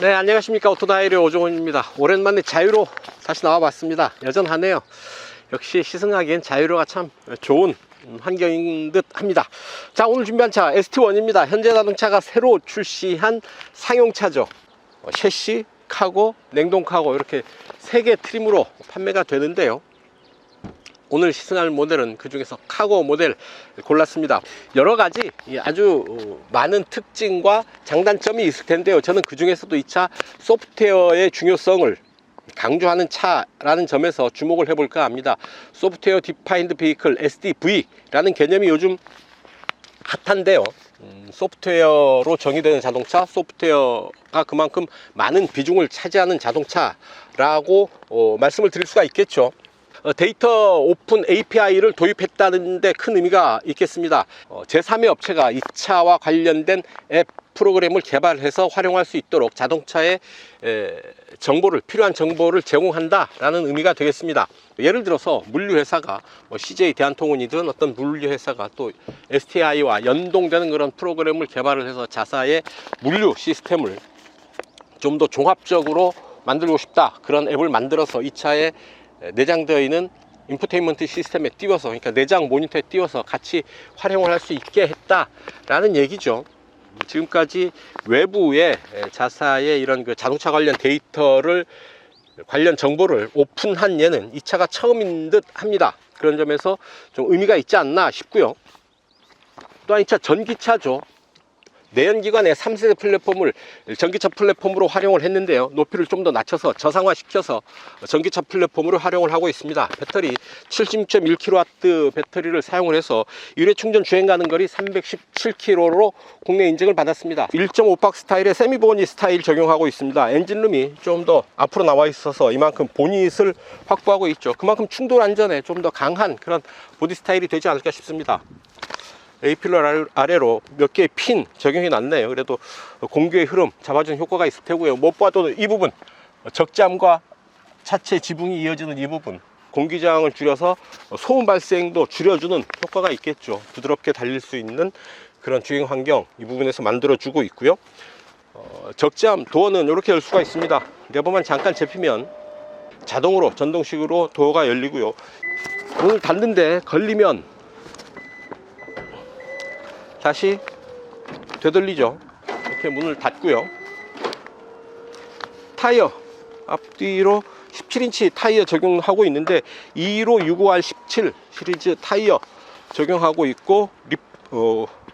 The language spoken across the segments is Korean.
네, 안녕하십니까. 오토다이리 오종훈입니다. 오랜만에 자유로 다시 나와봤습니다. 여전하네요. 역시 시승하기엔 자유로가 참 좋은 환경인 듯 합니다. 자, 오늘 준비한 차 ST1입니다. 현대자동차가 새로 출시한 상용차죠. 셰시, 카고, 냉동 카고 이렇게 3개 트림으로 판매가 되는데요. 오늘 시승할 모델은 그 중에서 카고 모델 골랐습니다. 여러가지 아주 많은 특징과 장단점이 있을 텐데요. 저는 그 중에서도 이 차 소프트웨어의 중요성을 강조하는 차라는 점에서 주목을 해볼까 합니다. 소프트웨어 디파인드 베이클 SDV라는 개념이 요즘 핫한데요. 소프트웨어로 정의되는 자동차, 소프트웨어가 그만큼 많은 비중을 차지하는 자동차라고 말씀을 드릴 수가 있겠죠. 데이터 오픈 API를 도입했다는 데 큰 의미가 있겠습니다. 제3의 업체가 이 차와 관련된 앱 프로그램을 개발해서 활용할 수 있도록 자동차의 정보를, 필요한 정보를 제공한다 라는 의미가 되겠습니다. 예를 들어서 물류회사가 CJ 대한통운이든 어떤 물류회사가 또 STI와 연동되는 그런 프로그램을 개발을 해서 자사의 물류 시스템을 좀 더 종합적으로 만들고 싶다, 그런 앱을 만들어서 이 차에 내장되어 있는 인포테인먼트 시스템에 띄워서, 그러니까 내장 모니터에 띄워서 같이 활용을 할 수 있게 했다라는 얘기죠. 지금까지 외부에 자사의 이런 그 자동차 관련 데이터를, 관련 정보를 오픈한 예는 이 차가 처음인 듯 합니다. 그런 점에서 좀 의미가 있지 않나 싶고요. 또한 이 차 전기차죠. 내연기관의 3세대 플랫폼을 전기차 플랫폼으로 활용을 했는데요. 높이를 좀 더 낮춰서 저상화시켜서 전기차 플랫폼으로 활용을 하고 있습니다. 배터리 76.1kW 배터리를 사용을 해서 유례 충전 주행 가는 거리 317km로 국내 인증을 받았습니다. 1.5박 스타일의 세미보니 스타일 적용하고 있습니다. 엔진룸이 좀 더 앞으로 나와 있어서 이만큼 보닛을 확보하고 있죠. 그만큼 충돌 안전에 좀 더 강한 그런 보디 스타일이 되지 않을까 싶습니다. A필러 아래로 몇 개의 핀 적용이 났네요. 그래도 공기의 흐름 잡아주는 효과가 있을 테고요. 무엇보다도 이 부분, 적잠과 차체 지붕이 이어지는 이 부분, 공기저항을 줄여서 소음 발생도 줄여주는 효과가 있겠죠. 부드럽게 달릴 수 있는 그런 주행 환경 이 부분에서 만들어주고 있고요. 적잠 도어는 이렇게 열 수가 있습니다. 레버만 잠깐 잡히면 자동으로 전동식으로 도어가 열리고요. 문을 닫는데 걸리면 다시 되돌리죠. 이렇게 문을 닫고요. 타이어 앞뒤로 17인치 타이어 적용하고 있는데 2565R 17 시리즈 타이어 적용하고 있고,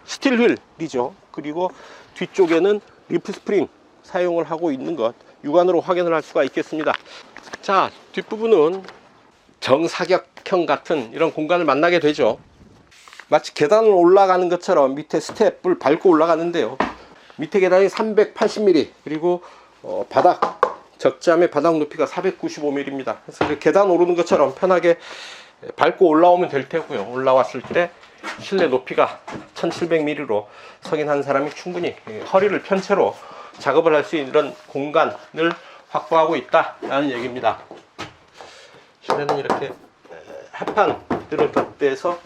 스틸 휠이죠. 그리고 뒤쪽에는 리프 스프링 사용을 하고 있는 것 육안으로 확인을 할 수가 있겠습니다. 자, 뒷부분은 정사각형 같은 이런 공간을 만나게 되죠. 마치 계단을 올라가는 것처럼 밑에 스텝을 밟고 올라가는데요. 밑에 계단이 380mm, 그리고 바닥, 적잠의 바닥 높이가 495mm입니다. 그래서 계단 오르는 것처럼 편하게 밟고 올라오면 될 테고요. 올라왔을 때 실내 높이가 1700mm로 성인 한 사람이 충분히 허리를 편 채로 작업을 할 수 있는 이런 공간을 확보하고 있다라는 얘기입니다. 실내는 이렇게 합판들을 덧대서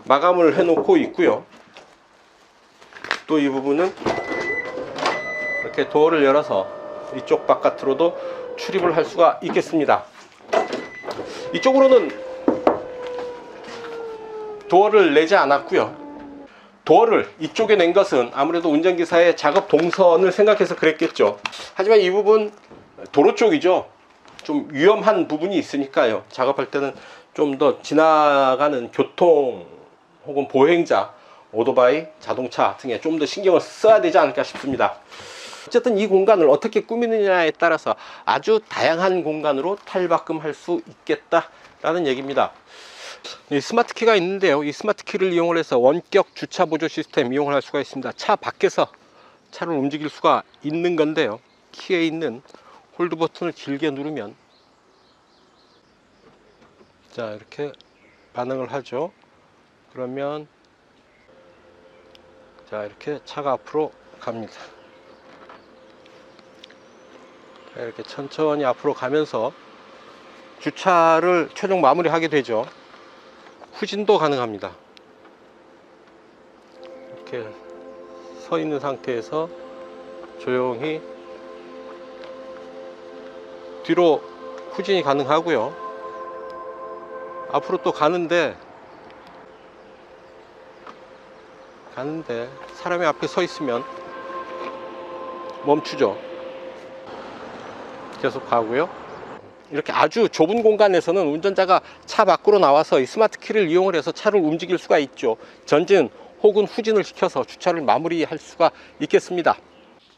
마감을 해 놓고 있고요. 또 이 부분은 이렇게 도어를 열어서 이쪽 바깥으로도 출입을 할 수가 있겠습니다. 이쪽으로는 도어를 내지 않았고요. 도어를 이쪽에 낸 것은 아무래도 운전기사의 작업 동선을 생각해서 그랬겠죠. 하지만 이 부분 도로 쪽이죠. 좀 위험한 부분이 있으니까요. 작업할 때는 좀 더 지나가는 교통 혹은 보행자, 오토바이, 자동차 등에 좀 더 신경을 써야 되지 않을까 싶습니다. 어쨌든 이 공간을 어떻게 꾸미느냐에 따라서 아주 다양한 공간으로 탈바꿈할 수 있겠다라는 얘기입니다. 이 스마트 키가 있는데요. 이 스마트 키를 이용을 해서 원격 주차 보조 시스템 이용을 할 수가 있습니다. 차 밖에서 차를 움직일 수가 있는 건데요. 키에 있는 홀드 버튼을 길게 누르면 자, 이렇게 반응을 하죠. 그러면 자, 이렇게 차가 앞으로 갑니다. 이렇게 천천히 앞으로 가면서 주차를 최종 마무리하게 되죠. 후진도 가능합니다. 이렇게 서 있는 상태에서 조용히 뒤로 후진이 가능하고요. 앞으로 또 가는데 사람이 앞에 서 있으면 멈추죠. 계속 가고요. 이렇게 아주 좁은 공간에서는 운전자가 차 밖으로 나와서 이 스마트 키를 이용을 해서 차를 움직일 수가 있죠. 전진 혹은 후진을 시켜서 주차를 마무리할 수가 있겠습니다.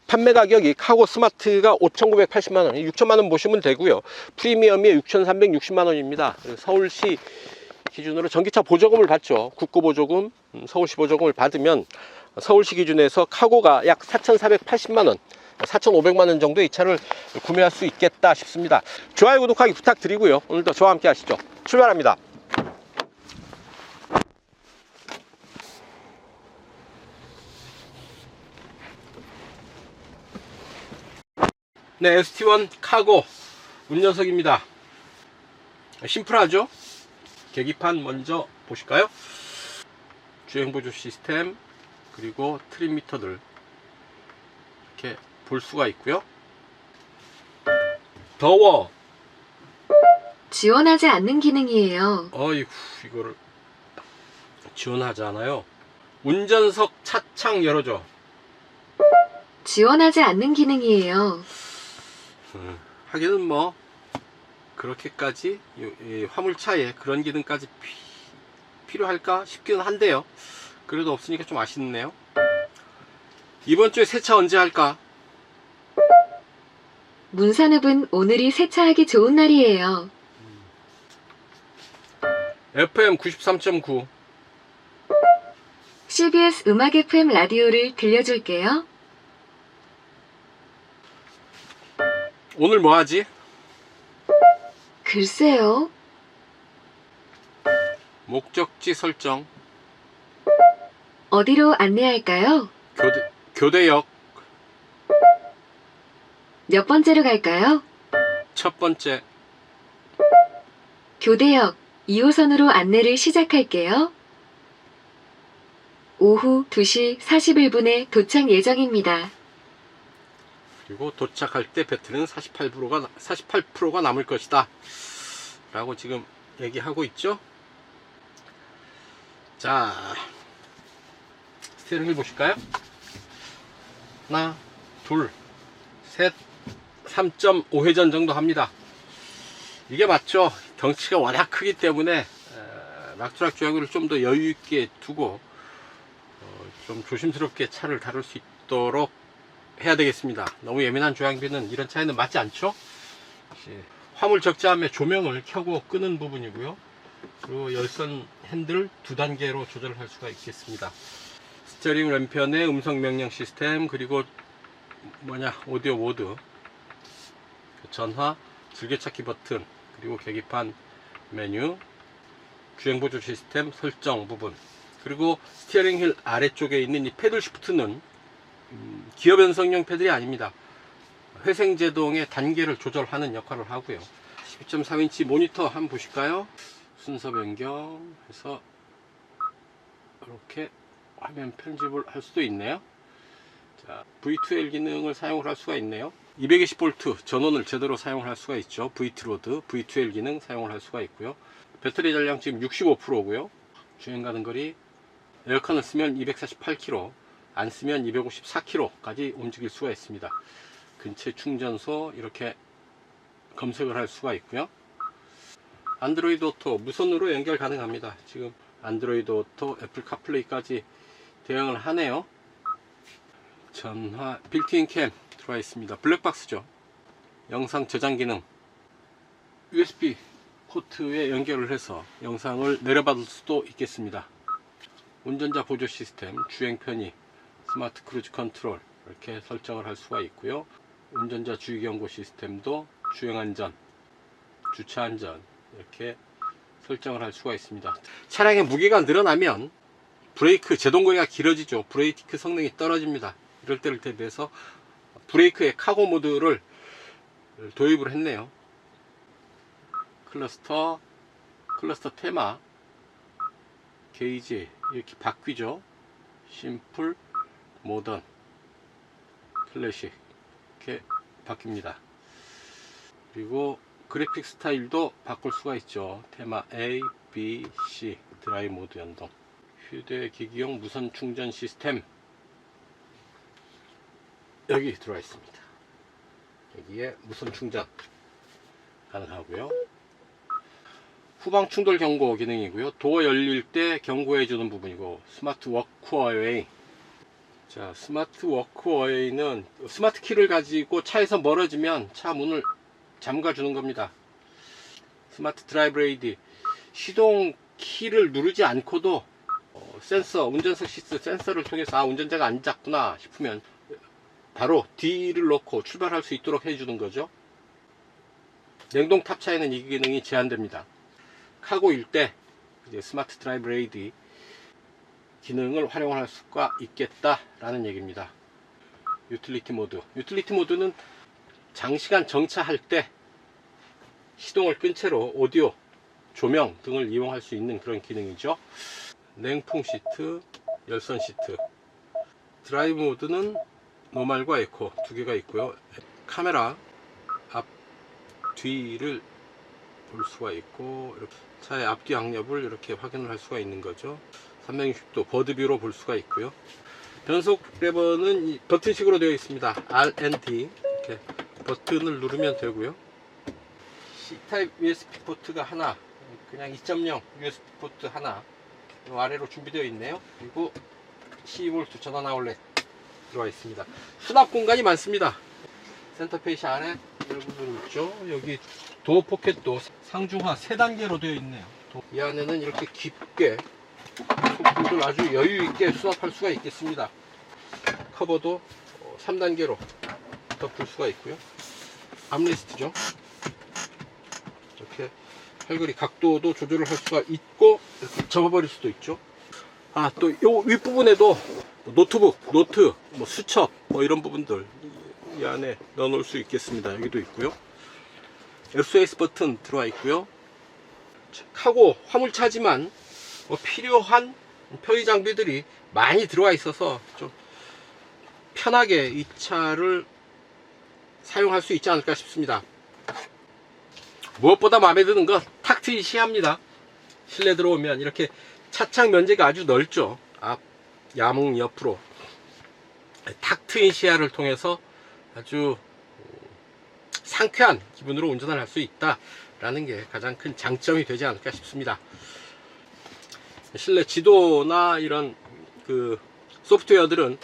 판매 가격이 카고 스마트가 5,980만원, 6천만원 보시면 되고요. 프리미엄이 6,360만원입니다. 서울시 기준으로 전기차 보조금을 받죠. 국고보조금, 서울시 보조금을 받으면 서울시 기준에서 카고가 약 4,480만원, 4,500만원 정도 이 차를 구매할 수 있겠다 싶습니다. 좋아요, 구독하기 부탁드리고요. 오늘도 저와 함께 하시죠. 출발합니다. 네, ST1 카고 운전석입니다. 심플하죠? 계기판 먼저 보실까요? 주행보조 시스템, 그리고 트림 미터들 이렇게 볼 수가 있고요. 더워 지원하지 않는 기능이에요. 어이구, 이거를 지원하지 않아요. 운전석 차창 열어줘. 지원하지 않는 기능이에요. 하기는 뭐 그렇게까지 이 화물차에 그런 기능까지 필요할까 싶기는 한데요. 그래도 없으니까 좀 아쉽네요. 이번 주에 세차 언제 할까? 문산읍은 오늘이 세차하기 좋은 날이에요. FM 93.9 CBS 음악 FM 라디오를 들려줄게요. 오늘 뭐 하지? 글쎄요. 목적지 설정. 어디로 안내할까요? 교대역 몇 번째로 갈까요? 첫 번째. 교대역 2호선으로 안내를 시작할게요. 오후 2시 41분에 도착 예정입니다. 그리고 도착할 때 배터리는 48%가 남을 것이다 라고 지금 얘기하고 있죠. 자, 스티어링 휠 보실까요? 하나, 둘, 셋, 3.5회전 정도 합니다. 이게 맞죠? 덩치가 워낙 크기 때문에 락트락 주행거리를 좀 더 여유 있게 두고 좀 조심스럽게 차를 다룰 수 있도록 해야 되겠습니다. 너무 예민한 주행비는 이런 차에는 맞지 않죠? 화물 적재함의 조명을 켜고 끄는 부분이고요. 그리고 열선 핸들 2단계로 조절할 수가 있겠습니다. 스티어링 왼편의 음성 명령 시스템, 그리고 오디오 모드, 전화, 즐겨찾기 버튼, 그리고 계기판 메뉴, 주행보조 시스템 설정 부분, 그리고 스티어링 휠 아래쪽에 있는 이 패들 시프트는 기어 변속용 패들이 아닙니다. 회생제동의 단계를 조절하는 역할을 하고요. 12.3인치 모니터 한번 보실까요? 순서 변경해서 이렇게 화면 편집을 할 수도 있네요. 자, V2L 기능을 사용을 할 수가 있네요. 220V 전원을 제대로 사용할 수가 있죠. VT-로드, V2L 기능 사용을 할 수가 있고요. 배터리 잔량 지금 65%고요. 주행 가는 거리, 에어컨을 쓰면 248km, 안 쓰면 254km까지 움직일 수가 있습니다. 근처 충전소 이렇게 검색을 할 수가 있고요. 안드로이드 오토 무선으로 연결 가능합니다. 지금 안드로이드 오토, 애플 카플레이까지 대응을 하네요. 전화, 빌트인 캠 들어와 있습니다. 블랙박스죠. 영상 저장 기능, USB 포트에 연결을 해서 영상을 내려받을 수도 있겠습니다. 운전자 보조 시스템, 주행 편의, 스마트 크루즈 컨트롤 이렇게 설정을 할 수가 있고요. 운전자 주의 경고 시스템도 주행 안전, 주차 안전 이렇게 설정을 할 수가 있습니다. 차량의 무게가 늘어나면 브레이크 제동거리가 길어지죠. 브레이크 성능이 떨어집니다. 이럴 때를 대비해서 브레이크의 카고 모드를 도입을 했네요. 클러스터 테마, 게이지 이렇게 바뀌죠. 심플, 모던, 클래식 이렇게 바뀝니다. 그리고 그래픽 스타일도 바꿀 수가 있죠. 테마 A, B, C 드라이브 모드 연동, 휴대기기용 무선 충전 시스템 여기 들어와 있습니다. 여기에 무선 충전 가능하고요. 후방 충돌 경고 기능이고요. 도어 열릴 때 경고해 주는 부분이고, 스마트 워크어웨이. 자, 스마트 워크어웨이는 스마트 키를 가지고 차에서 멀어지면 차 문을 잠가 주는 겁니다. 스마트 드라이브 레이디, 시동 키를 누르지 않고도 센서, 운전석 시트 센서를 통해서 운전자가 안 잤구나 싶으면 바로 D를 넣고 출발할 수 있도록 해주는 거죠. 냉동 탑차에는 이 기능이 제한됩니다. 카고일 때 이제 스마트 드라이브 레이디 기능을 활용할 수가 있겠다라는 얘기입니다. 유틸리티 모드. 유틸리티 모드는 장시간 정차할 때 시동을 끈 채로 오디오, 조명 등을 이용할 수 있는 그런 기능이죠. 냉풍 시트, 열선 시트. 드라이브 모드는 노멀과 에코 두 개가 있고요. 카메라 앞, 뒤를 볼 수가 있고, 이렇게 차의 앞뒤 악력을 이렇게 확인을 할 수가 있는 거죠. 360도 버드뷰로 볼 수가 있고요. 변속 레버는 이 버튼식으로 되어 있습니다. R and D 이렇게 버튼을 누르면 되고요. C타입 USB 포트가 하나, 그냥 2.0 USB 포트 하나 아래로 준비되어 있네요. 그리고 12V 전원 아울렛 들어와 있습니다. 수납 공간이 많습니다. 센터페이시 안에 이런 부분 있죠. 여기 도어 포켓도 상중하 3단계로 되어 있네요. 이 안에는 이렇게 깊게 소품들 아주 여유 있게 수납할 수가 있겠습니다. 커버도 3단계로 덮을 수가 있고요. 암레스트죠. 이렇게 팔걸이 각도도 조절을 할 수가 있고, 이렇게 접어버릴 수도 있죠. 또 요 윗부분에도 노트북, 노트, 수첩 이런 부분들 이 안에 넣어 놓을 수 있겠습니다. 여기도 있고요. SOS 버튼 들어와 있고요. 카고 화물차지만 필요한 편의 장비들이 많이 들어와 있어서 좀 편하게 이 차를 사용할 수 있지 않을까 싶습니다. 무엇보다 마음에 드는 건 탁 트인 시야입니다. 실내 들어오면 이렇게 차창 면적이 아주 넓죠. 앞, 야문 옆으로 탁 트인 시야를 통해서 아주 상쾌한 기분으로 운전을 할 수 있다라는 게 가장 큰 장점이 되지 않을까 싶습니다. 실내 지도나 이런 그 소프트웨어들은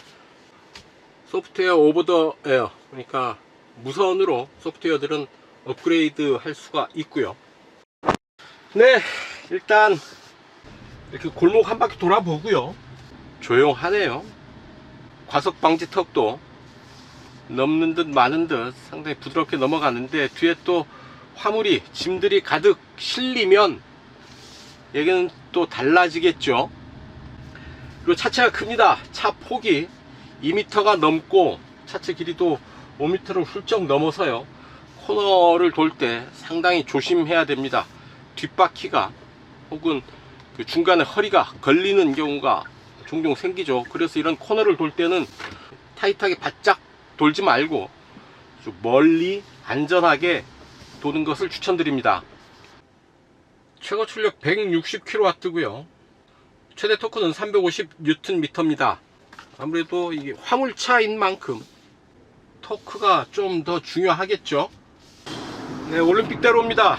소프트웨어 오버 더 에어, 그러니까 무선으로 소프트웨어들은 업그레이드 할 수가 있고요. 네, 일단 이렇게 골목 한 바퀴 돌아보고요. 조용하네요. 과속 방지 턱도 넘는 듯 마는 듯 상당히 부드럽게 넘어가는데, 뒤에 또 화물이, 짐들이 가득 실리면 얘기는 또 달라지겠죠. 그리고 차체가 큽니다. 차 폭이 2m가 넘고 차체 길이도 5m를 훌쩍 넘어서요. 코너를 돌 때 상당히 조심해야 됩니다. 뒷바퀴가 혹은 그 중간에 허리가 걸리는 경우가 종종 생기죠. 그래서 이런 코너를 돌 때는 타이트하게 바짝 돌지 말고 좀 멀리 안전하게 도는 것을 추천드립니다. 최고 출력 160kW고요. 최대 토크는 350Nm입니다. 아무래도 이게 화물차인 만큼 토크가 좀 더 중요하겠죠. 네, 올림픽대로입니다.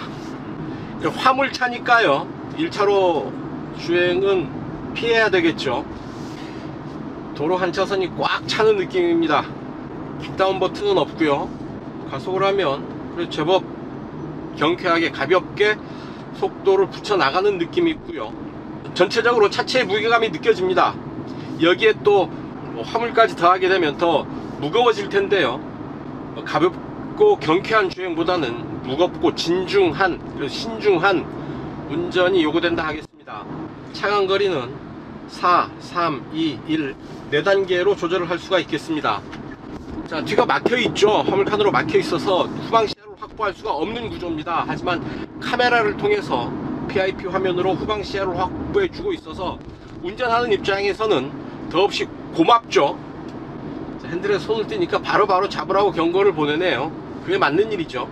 화물차니까요, 1차로 주행은 피해야 되겠죠. 도로 한 차선이 꽉 차는 느낌입니다. 킥다운 버튼은 없고요. 가속을 하면 그래도 제법 경쾌하게 가볍게 속도를 붙여 나가는 느낌이 있고요. 전체적으로 차체의 무게감이 느껴집니다. 여기에 또 화물까지 더하게 되면 더 무거워질 텐데요. 가볍고 경쾌한 주행보다는 무겁고 진중한, 신중한 운전이 요구된다 하겠습니다. 차간 거리는 4, 3, 2, 1 4단계로 조절을 할 수가 있겠습니다. 자, 뒤가 막혀 있죠. 화물칸으로 막혀 있어서 후방 시야를 확보할 수가 없는 구조입니다. 하지만 카메라를 통해서 PIP 화면으로 후방 시야를 확보해 주고 있어서 운전하는 입장에서는 더없이 고맙죠. 자, 핸들에 손을 떼니까 바로바로 잡으라고 경고를 보내네요. 그게 맞는 일이죠.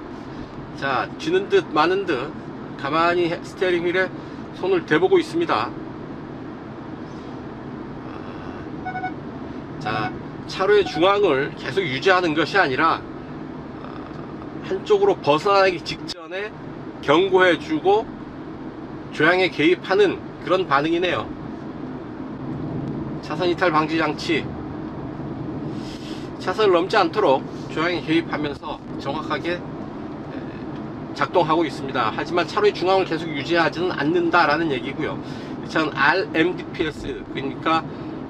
자, 쥐는 듯 마는 듯 가만히 스티어링 휠에 손을 대보고 있습니다. 자, 차로의 중앙을 계속 유지하는 것이 아니라 한쪽으로 벗어나기 직전에 경고해주고 조향에 개입하는 그런 반응이네요. 차선 이탈 방지 장치, 차선을 넘지 않도록 조향에 개입하면서 정확하게 작동하고 있습니다. 하지만 차로의 중앙을 계속 유지하지는 않는다라는 얘기고요. 이 차는 RMDPS, 그러니까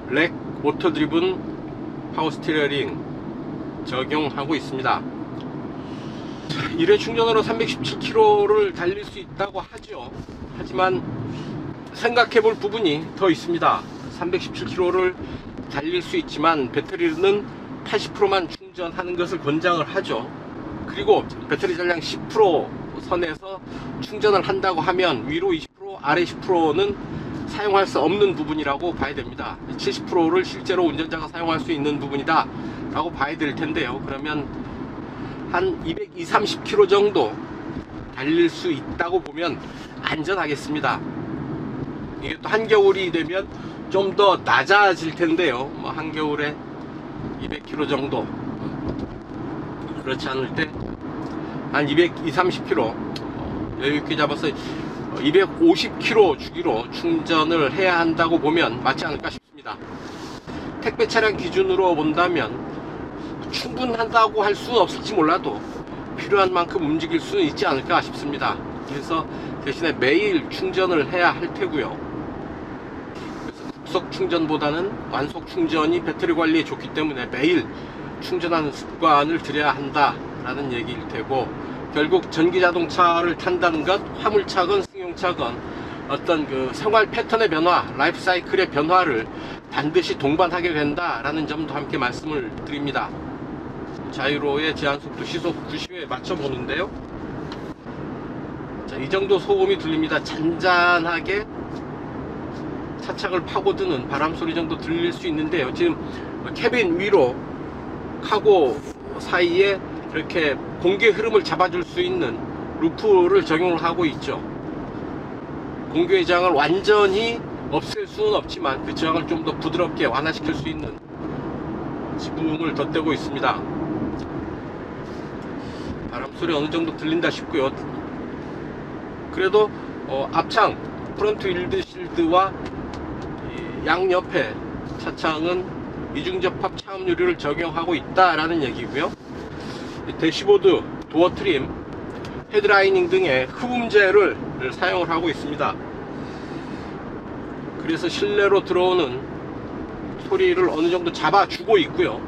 렉 오토 드리븐 파워 스티어링 적용하고 있습니다. 1회 충전으로 317km를 달릴 수 있다고 하죠. 하지만 생각해 볼 부분이 더 있습니다. 317km를 달릴 수 있지만 배터리는 80%만 충전하는 것을 권장을 하죠. 그리고 배터리 잔량 10% 선에서 충전을 한다고 하면 위로 20%, 아래 10%는 사용할 수 없는 부분이라고 봐야 됩니다. 70%를 실제로 운전자가 사용할 수 있는 부분이다 라고 봐야 될 텐데요. 그러면 한 220, 30km 정도 달릴 수 있다고 보면 안전하겠습니다. 이게 또 한겨울이 되면 좀 더 낮아질 텐데요. 뭐 한겨울에 200km 정도, 그렇지 않을 때 한 220, 30km 여유있게 잡아서 250km 주기로 충전을 해야 한다고 보면 맞지 않을까 싶습니다. 택배 차량 기준으로 본다면 충분하다고 할 수는 없을지 몰라도 필요한 만큼 움직일 수는 있지 않을까 싶습니다. 그래서 대신에 매일 충전을 해야 할 테고요. 그래서 급속 충전보다는 완속 충전이 배터리 관리에 좋기 때문에 매일 충전하는 습관을 들여야 한다라는 얘기일 테고, 결국 전기 자동차를 탄다는 것, 화물차건 승용차건 어떤 그 생활 패턴의 변화, 라이프 사이클의 변화를 반드시 동반하게 된다라는 점도 함께 말씀을 드립니다. 자유로의 제한속도 시속 90에 맞춰 보는데요. 자, 이 정도 소음이 들립니다. 잔잔하게 차창을 파고드는 바람 소리 정도 들릴 수 있는데요. 지금 캐빈 위로 카고 사이에 이렇게 공기의 흐름을 잡아줄 수 있는 루프를 적용을 하고 있죠. 공기의 저항을 완전히 없앨 수는 없지만 그 저항을 좀 더 부드럽게 완화시킬 수 있는 지붕을 덧대고 있습니다. 바람 소리 어느 정도 들린다 싶고요. 그래도 앞창 프론트 윌드 실드와 양옆에 차창은 이중접합 차음 유리를 적용하고 있다라는 얘기고요. 대시보드, 도어 트림, 헤드라이닝 등의 흡음재를 사용을 하고 있습니다. 그래서 실내로 들어오는 소리를 어느 정도 잡아주고 있고요.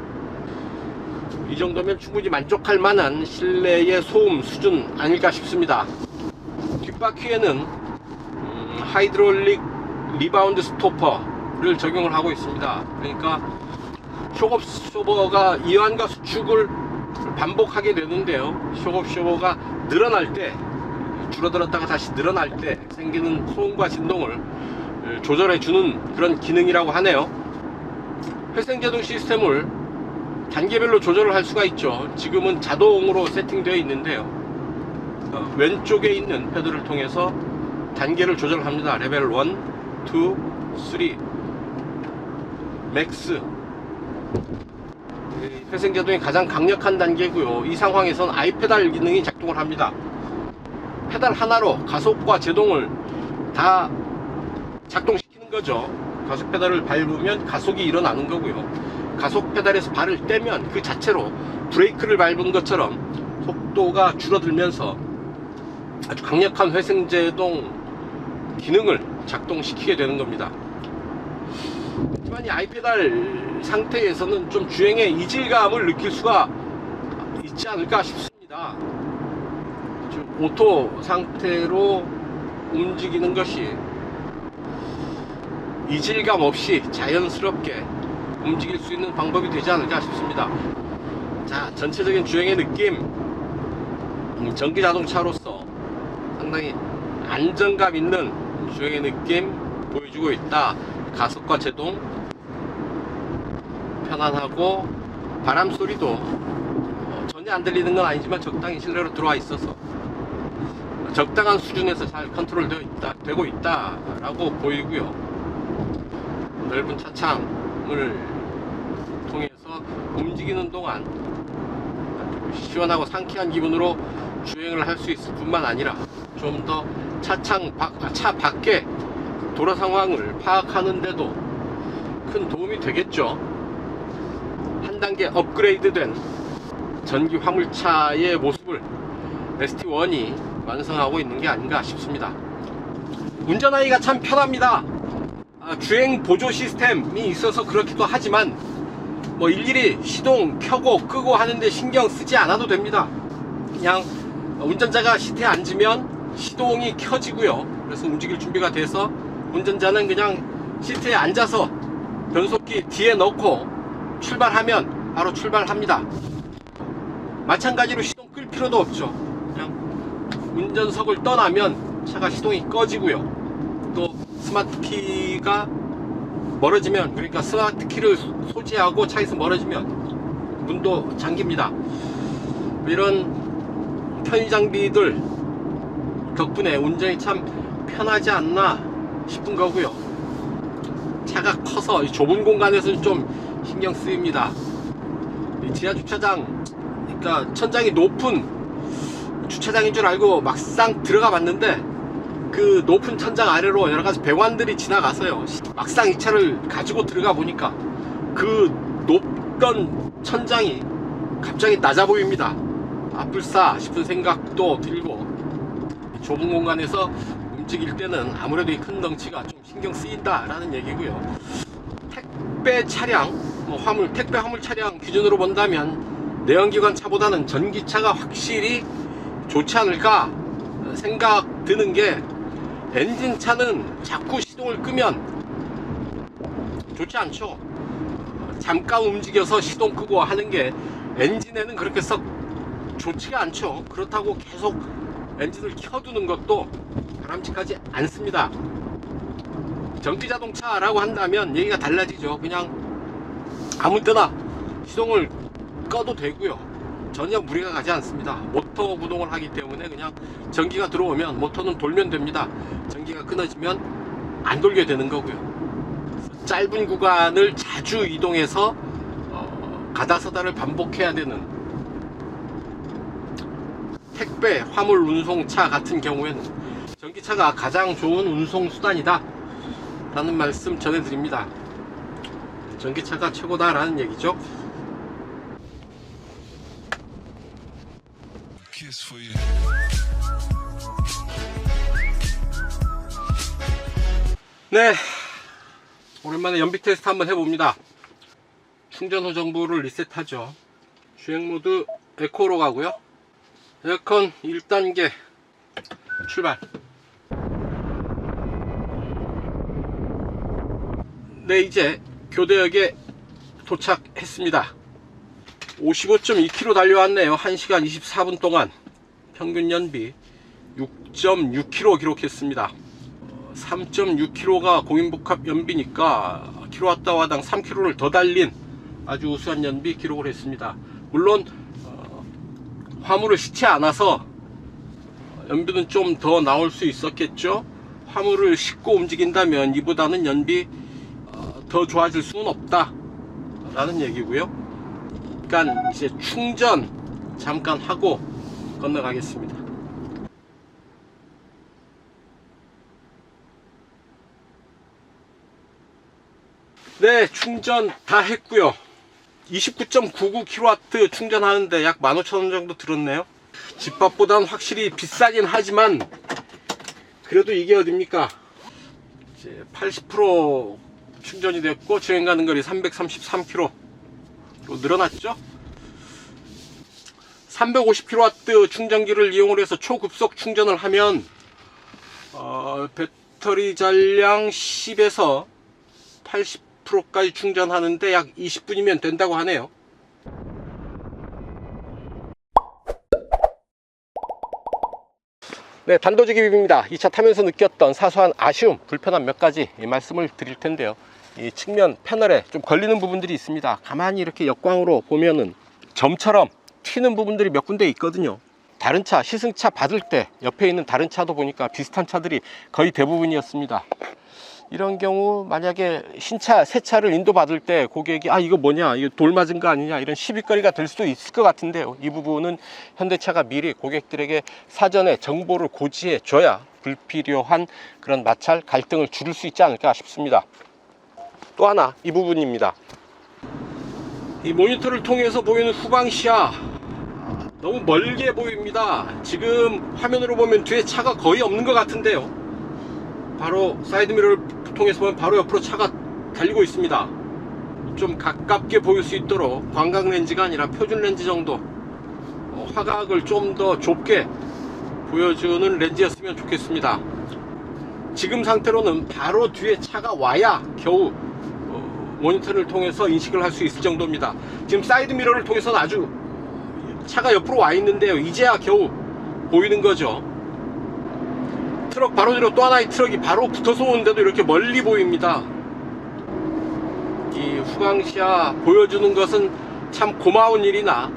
이 정도면 충분히 만족할 만한 실내의 소음 수준 아닐까 싶습니다. 뒷바퀴에는 하이드롤릭 리바운드 스토퍼를 적용을 하고 있습니다. 그러니까 쇼업쇼버가 이완과 수축을 반복하게 되는데요. 쇼업쇼버가 늘어날 때, 줄어들었다가 다시 늘어날 때 생기는 소음과 진동을 조절해주는 그런 기능이라고 하네요. 회생제동 시스템을 단계별로 조절을 할 수가 있죠. 지금은 자동으로 세팅되어 있는데요. 왼쪽에 있는 패드를 통해서 단계를 조절합니다. 레벨 1, 2, 3, 맥스. 회생제동이 가장 강력한 단계고요. 이 상황에선 아이페달 기능이 작동을 합니다. 페달 하나로 가속과 제동을 다 작동시키는 거죠. 가속 페달을 밟으면 가속이 일어나는 거고요. 가속 페달에서 발을 떼면 그 자체로 브레이크를 밟은 것처럼 속도가 줄어들면서 아주 강력한 회생제동 기능을 작동시키게 되는 겁니다. 하지만 이 아이페달 상태에서는 좀 주행의 이질감을 느낄 수가 있지 않을까 싶습니다. 오토 상태로 움직이는 것이 이질감 없이 자연스럽게 움직일 수 있는 방법이 되지 않을까 싶습니다. 자, 전체적인 주행의 느낌, 전기 자동차로서 상당히 안정감 있는 주행의 느낌 보여주고 있다. 가속과 제동 편안하고 바람 소리도 전혀 안 들리는 건 아니지만 적당히 실내로 들어와 있어서 적당한 수준에서 잘 컨트롤 되고 있다라고 보이고요. 넓은 차창을 통해서 움직이는 동안 아주 시원하고 상쾌한 기분으로 주행을 할 수 있을 뿐만 아니라 좀 더 차 밖의 도로 상황을 파악하는데도 큰 도움이 되겠죠. 한 단계 업그레이드된 전기 화물차의 모습을 ST1이 완성하고 있는 게 아닌가 싶습니다. 운전하기가 참 편합니다. 주행 보조 시스템이 있어서 그렇기도 하지만 뭐 일일이 시동 켜고 끄고 하는데 신경 쓰지 않아도 됩니다. 그냥 운전자가 시트에 앉으면 시동이 켜지고요. 그래서 움직일 준비가 돼서 운전자는 그냥 시트에 앉아서 변속기 뒤에 넣고 출발하면 바로 출발합니다. 마찬가지로 시동 끌 필요도 없죠. 그냥 운전석을 떠나면 차가 시동이 꺼지고요. 또 스마트키가 멀어지면, 그러니까 스마트키를 소지하고 차에서 멀어지면 문도 잠깁니다. 이런 편의 장비들 덕분에 운전이 참 편하지 않나 싶은 거고요. 차가 커서 좁은 공간에서는 좀 신경 쓰입니다. 지하 주차장, 그러니까 천장이 높은 주차장인 줄 알고 막상 들어가 봤는데 그 높은 천장 아래로 여러가지 배관들이 지나가서요, 막상 이 차를 가지고 들어가 보니까 그 높던 천장이 갑자기 낮아 보입니다. 아플싸 싶은 생각도 들고, 좁은 공간에서 움직일 때는 아무래도 이 큰 덩치가 좀 신경 쓰인다 라는 얘기고요. 택배 차량, 택배 화물 차량 기준으로 본다면 내연기관 차보다는 전기차가 확실히 좋지 않을까 생각 드는 게, 엔진차는 자꾸 시동을 끄면 좋지 않죠. 잠깐 움직여서 시동 끄고 하는 게 엔진에는 그렇게 썩 좋지가 않죠. 그렇다고 계속 엔진을 켜두는 것도 바람직하지 않습니다. 전기자동차라고 한다면 얘기가 달라지죠. 그냥 아무 때나 시동을 꺼도 되고요. 전혀 무리가 가지 않습니다. 모터 구동을 하기 때문에 그냥 전기가 들어오면 모터는 돌면 됩니다. 전기가 끊어지면 안 돌게 되는 거고요. 짧은 구간을 자주 이동해서 가다서다를 반복해야 되는 택배 화물 운송차 같은 경우에는 전기차가 가장 좋은 운송수단이다 라는 말씀 전해드립니다. 전기차가 최고다 라는 얘기죠. 네, 오랜만에 연비 테스트 한번 해봅니다. 충전 후 정보를 리셋하죠. 주행 모드 에코로 가고요. 에어컨 1단계 출발. 네, 이제 교대역에 도착했습니다. 55.2km 달려왔네요. 1시간 24분 동안 평균 연비 6.6km 기록했습니다. 3.6km가 공인복합 연비니까 킬로와트당 3km를 더 달린 아주 우수한 연비 기록을 했습니다. 물론 화물을 싣지 않아서 연비는 좀 더 나올 수 있었겠죠. 화물을 싣고 움직인다면 이보다는 연비 더 좋아질 수는 없다 라는 얘기고요. 그러니까 이제 충전 잠깐 하고 건너가겠습니다. 네, 충전 다 했고요. 29.99kW 충전하는데 약 15,000원 정도 들었네요. 집밥보단 확실히 비싸긴 하지만 그래도 이게 어딥니까? 이제 80% 충전이 됐고 주행 가는 거리 333km 늘어났죠. 350kW 충전기를 이용을 해서 초급속 충전을 하면 배터리 잔량 10에서 80%까지 충전하는데 약 20분이면 된다고 하네요. 네, 단도직입입니다. 이 차 타면서 느꼈던 사소한 아쉬움, 불편함 몇 가지 말씀을 드릴 텐데요. 이 측면 패널에 좀 걸리는 부분들이 있습니다. 가만히 이렇게 역광으로 보면은 점처럼 튀는 부분들이 몇 군데 있거든요. 다른 차, 시승차 받을 때 옆에 있는 다른 차도 보니까 비슷한 차들이 거의 대부분이었습니다. 이런 경우 만약에 신차, 새 차를 인도받을 때 고객이 이거 뭐냐, 이거 돌 맞은 거 아니냐, 이런 시비거리가 될 수도 있을 것 같은데요. 이 부분은 현대차가 미리 고객들에게 사전에 정보를 고지해 줘야 불필요한 그런 마찰, 갈등을 줄일 수 있지 않을까 싶습니다. 또 하나, 이 부분입니다. 이 모니터를 통해서 보이는 후방시야 너무 멀게 보입니다. 지금 화면으로 보면 뒤에 차가 거의 없는 것 같은데요. 바로 사이드미러를 통해서 보면 바로 옆으로 차가 달리고 있습니다. 좀 가깝게 보일 수 있도록 광각 렌즈가 아니라 표준 렌즈 정도, 화각을 좀 더 좁게 보여주는 렌즈였으면 좋겠습니다. 지금 상태로는 바로 뒤에 차가 와야 겨우 모니터를 통해서 인식을 할 수 있을 정도입니다. 지금 사이드미러를 통해서는 아주 차가 옆으로 와 있는데요, 이제야 겨우 보이는 거죠. 트럭 바로 뒤로 또 하나의 트럭이 바로 붙어서 오는데도 이렇게 멀리 보입니다. 이 후방시야 보여주는 것은 참 고마운 일이나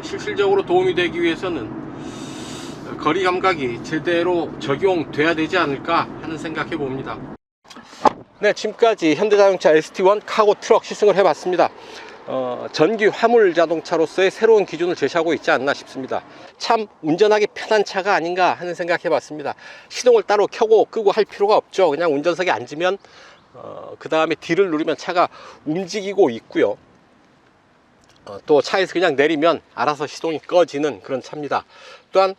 실질적으로 도움이 되기 위해서는 거리 감각이 제대로 적용돼야 되지 않을까 하는 생각해 봅니다. 네, 지금까지 현대자동차 ST1 카고 트럭 시승을 해봤습니다. 전기 화물 자동차로서의 새로운 기준을 제시하고 있지 않나 싶습니다. 참 운전하기 편한 차가 아닌가 하는 생각 해봤습니다. 시동을 따로 켜고 끄고 할 필요가 없죠. 그냥 운전석에 앉으면 그 다음에 D를 누르면 차가 움직이고 있고요. 또 차에서 그냥 내리면 알아서 시동이 꺼지는 그런 차입니다. 또한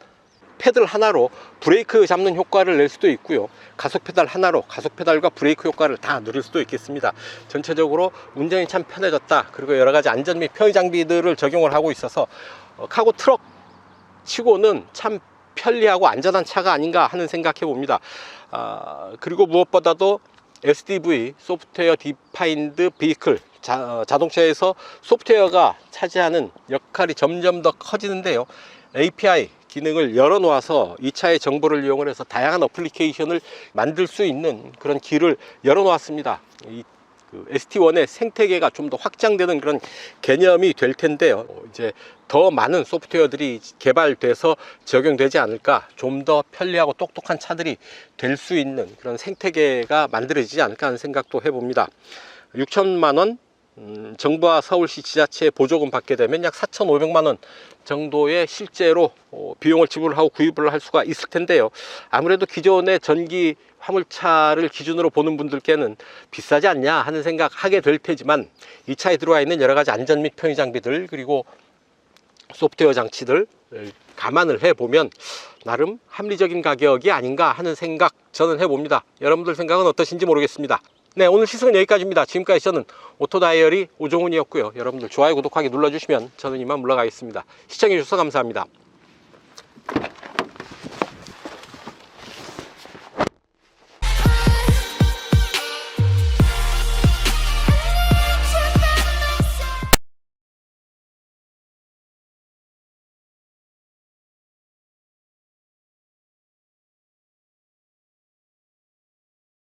페달 하나로 브레이크 잡는 효과를 낼 수도 있고요, 가속 페달 하나로 가속 페달과 브레이크 효과를 다 누릴 수도 있겠습니다. 전체적으로 운전이 참 편해졌다. 그리고 여러 가지 안전 및 편의 장비들을 적용을 하고 있어서 카고 트럭 치고는 참 편리하고 안전한 차가 아닌가 하는 생각해 봅니다. 그리고 무엇보다도 SDV, 소프트웨어 디파인드 비클, 자동차에서 소프트웨어가 차지하는 역할이 점점 더 커지는데요, API 기능을 열어놓아서 이 차의 정보를 이용을 해서 다양한 어플리케이션을 만들 수 있는 그런 길을 열어놓았습니다. 이 ST1의 생태계가 좀 더 확장되는 그런 개념이 될 텐데요, 이제 더 많은 소프트웨어들이 개발돼서 적용되지 않을까, 좀 더 편리하고 똑똑한 차들이 될 수 있는 그런 생태계가 만들어지지 않을까 하는 생각도 해봅니다. 6천만원 정부와 서울시 지자체 보조금 받게 되면 약 4,500만원 정도의 실제로 비용을 지불하고 구입을 할 수가 있을 텐데요, 아무래도 기존의 전기 화물차를 기준으로 보는 분들께는 비싸지 않냐 하는 생각하게 될 테지만, 이 차에 들어와 있는 여러 가지 안전 및 편의 장비들, 그리고 소프트웨어 장치들 감안을 해보면 나름 합리적인 가격이 아닌가 하는 생각 저는 해봅니다. 여러분들 생각은 어떠신지 모르겠습니다. 네, 오늘 시승은 여기까지입니다. 지금까지 저는 오토다이어리 오종훈이었고요. 여러분들 좋아요, 구독하기 눌러주시면 저는 이만 물러가겠습니다. 시청해주셔서 감사합니다.